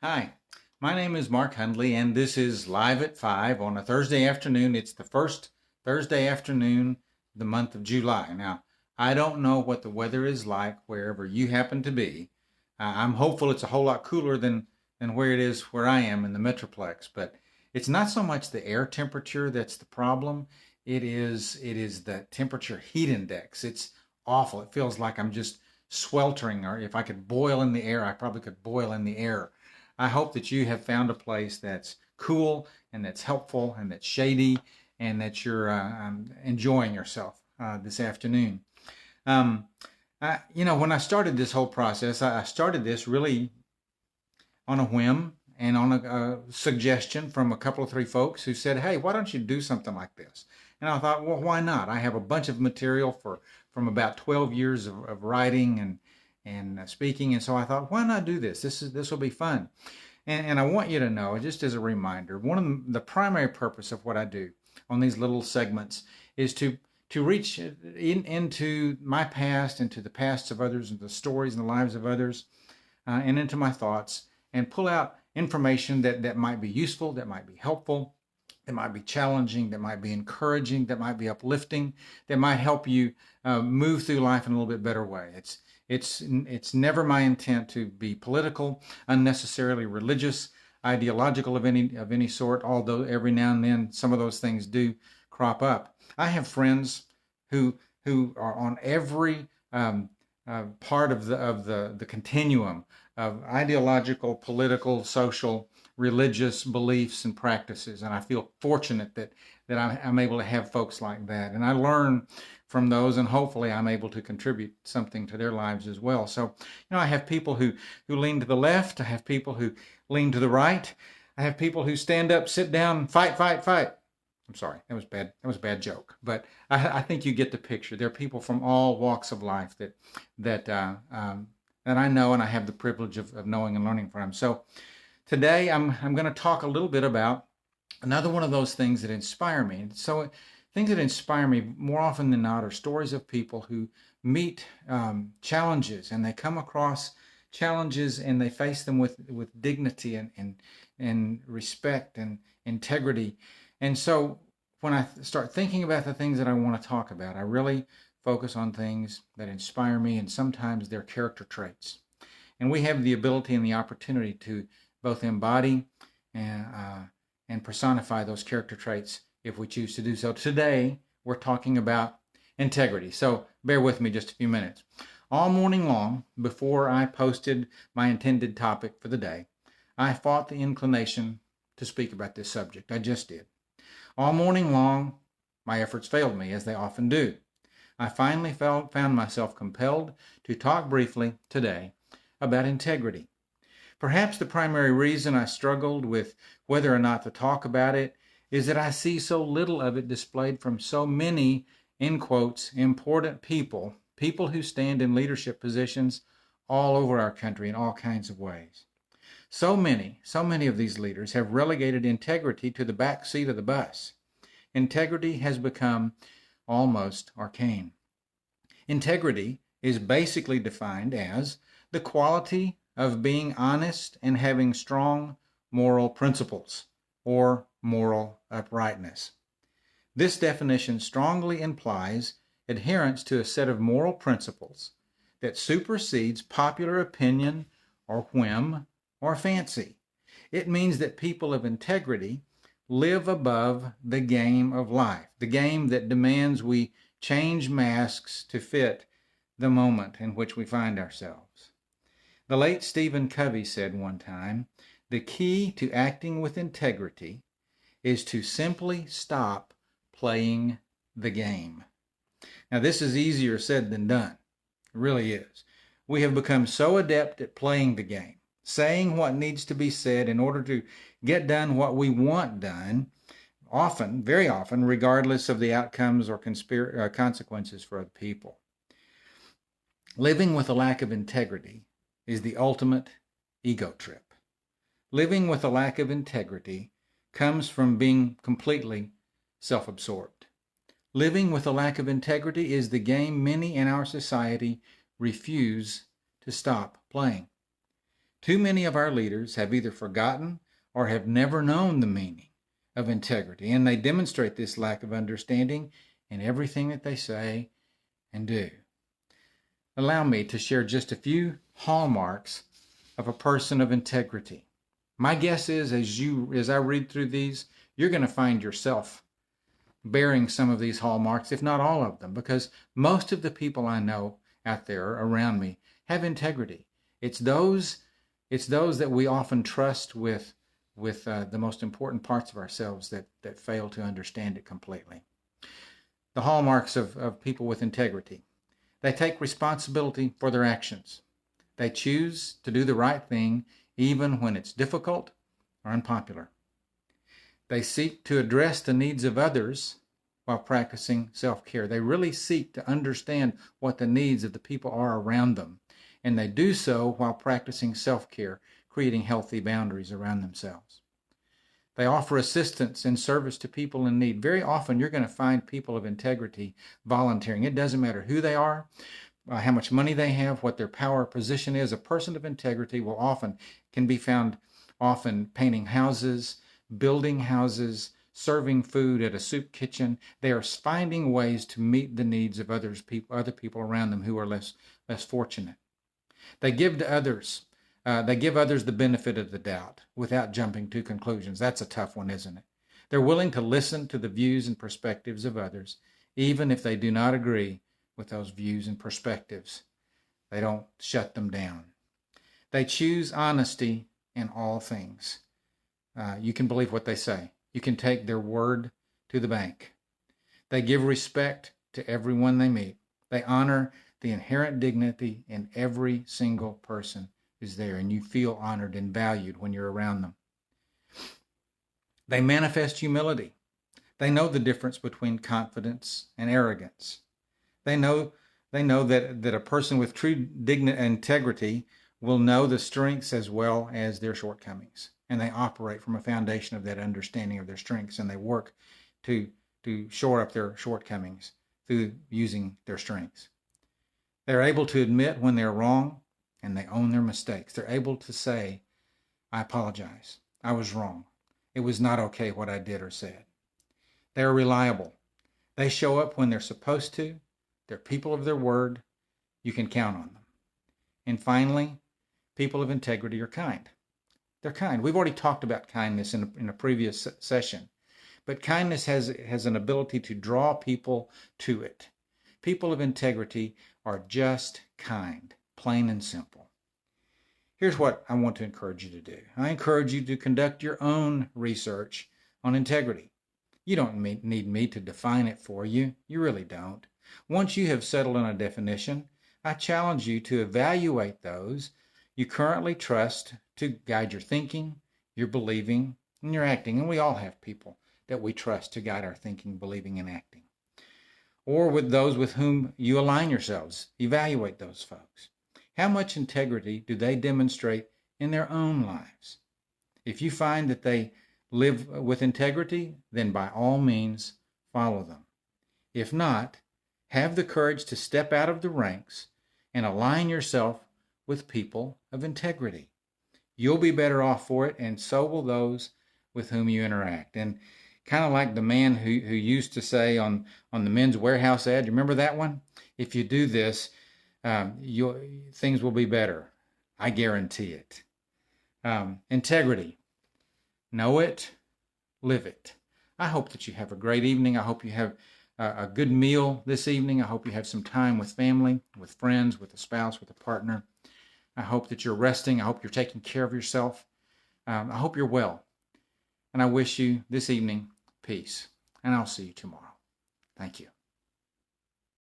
Hi, my name is Mark Hundley, and this is Live at 5 on a Thursday afternoon. It's the first Thursday afternoon of the month of July. Now, I don't know what the weather is like wherever you happen to be. I'm hopeful it's a whole lot cooler than where it is where I am in the Metroplex, but it's not so much the air temperature that's the problem. It is the temperature heat index. It's awful. It feels like I'm just sweltering, or if I could boil in the air, I probably could boil in the air. I hope that you have found a place that's cool and that's helpful and that's shady and that you're enjoying yourself this afternoon. Um, when I started this whole process, I started this really on a whim and on a suggestion from a couple of three folks who said, "Hey, why don't you do something like this?" And I thought, well, why not? I have a bunch of material from about 12 years of writing and speaking, and so I thought, why not do this? This will be fun. And I want you to know, just as a reminder, one of the primary purpose of what I do on these little segments is to reach into my past, into the pasts of others, into the stories and the lives of others, and into my thoughts, and pull out information that might be useful, that might be helpful, that might be challenging, that might be encouraging, that might be uplifting, that might help you move through life in a little bit better way. It's never my intent to be political, unnecessarily religious, ideological of any sort. Although every now and then some of those things do crop up. I have friends who are on every part of the continuum of ideological, political, social, religious beliefs and practices, and I feel fortunate that I'm able to have folks like that, and I learn from those, and hopefully I'm able to contribute something to their lives as well. So, I have people who lean to the left, I have people who lean to the right, I have people who stand up, sit down, fight, fight, fight. I'm sorry, that was bad. That was a bad joke, but I think you get the picture. There are people from all walks of life that I know, and I have the privilege of knowing and learning from. So today I'm going to talk a little bit about another one of those things that inspire me. So things that inspire me more often than not are stories of people who meet challenges, and they come across challenges and they face them with dignity and respect and integrity. And so when I start thinking about the things that I want to talk about, I really focus on things that inspire me, and sometimes they're character traits. And we have the ability and the opportunity to both embody and personify those character traits if we choose to do so. Today, we're talking about integrity. So bear with me just a few minutes. All morning long, before I posted my intended topic for the day, I fought the inclination to speak about this subject. I just did. All morning long, my efforts failed me, as they often do. I finally found myself compelled to talk briefly today about integrity. Perhaps the primary reason I struggled with whether or not to talk about it is that I see so little of it displayed from so many, in quotes, important people, people who stand in leadership positions all over our country in all kinds of ways. So many of these leaders have relegated integrity to the back seat of the bus. Integrity has become almost arcane. Integrity is basically defined as the quality of being honest and having strong moral principles, or moral uprightness. This definition strongly implies adherence to a set of moral principles that supersedes popular opinion or whim or fancy. It means that people of integrity live above the game of life, the game that demands we change masks to fit the moment in which we find ourselves. The late Stephen Covey said one time, "The key to acting with integrity is to simply stop playing the game." Now, this is easier said than done. It really is. We have become so adept at playing the game, saying what needs to be said in order to get done what we want done, often, very often, regardless of the outcomes or consequences for other people. Living with a lack of integrity is the ultimate ego trip. Living with a lack of integrity comes from being completely self-absorbed. Living with a lack of integrity is the game many in our society refuse to stop playing. Too many of our leaders have either forgotten or have never known the meaning of integrity, and they demonstrate this lack of understanding in everything that they say and do. Allow me to share just a few hallmarks of a person of integrity. My guess is as I read through these, you're going to find yourself bearing some of these hallmarks, if not all of them, because most of the people I know out there around me have integrity. It's those that we often trust with the most important parts of ourselves that fail to understand it completely. The hallmarks of people with integrity. They take responsibility for their actions. They choose to do the right thing even when it's difficult or unpopular. They seek to address the needs of others while practicing self-care. They really seek to understand what the needs of the people are around them, and they do so while practicing self-care, creating healthy boundaries around themselves. They offer assistance and service to people in need. Very often you're going to find people of integrity volunteering. It doesn't matter who they are, how much money they have, what their power or position is. A person of integrity can be found often painting houses, building houses, serving food at a soup kitchen. They are finding ways to meet the needs of other people around them who are less fortunate. They give others the benefit of the doubt without jumping to conclusions. That's a tough one, isn't it? They're willing to listen to the views and perspectives of others, even if they do not agree with those views and perspectives. They don't shut them down. They choose honesty in all things. You can believe what they say. You can take their word to the bank. They give respect to everyone they meet. They honor the inherent dignity in every single person who's there, and you feel honored and valued when you're around them. They manifest humility. They know the difference between confidence and arrogance. They know that a person with true integrity will know the strengths as well as their shortcomings, and they operate from a foundation of that understanding of their strengths, and they work to shore up their shortcomings through using their strengths. They're able to admit when they're wrong, and they own their mistakes. They're able to say, I apologize. I was wrong. It was not okay what I did or said. They're reliable. They show up when they're supposed to. They're people of their word. You can count on them. And finally, people of integrity are kind. They're kind. We've already talked about kindness in a previous session, but kindness has an ability to draw people to it. People of integrity are just kind, plain and simple. Here's what I want to encourage you to do. I encourage you to conduct your own research on integrity. You don't need me to define it for you. You really don't. Once you have settled on a definition, I challenge you to evaluate those you currently trust to guide your thinking, your believing, and your acting. And we all have people that we trust to guide our thinking, believing, and acting. Or with those with whom you align yourselves. Evaluate those folks. How much integrity do they demonstrate in their own lives? If you find that they live with integrity, then by all means, follow them. If not, have the courage to step out of the ranks and align yourself with people of integrity. You'll be better off for it, and so will those with whom you interact. And kind of like the man who used to say on the Men's Warehouse ad, you remember that one? If you do this, things will be better. I guarantee it. Integrity. Know it, live it. I hope that you have a great evening. I hope you have a good meal this evening. I hope you have some time with family, with friends, with a spouse, with a partner. I hope that you're resting. I hope you're taking care of yourself. I hope you're well. And I wish you this evening peace. And I'll see you tomorrow. Thank you.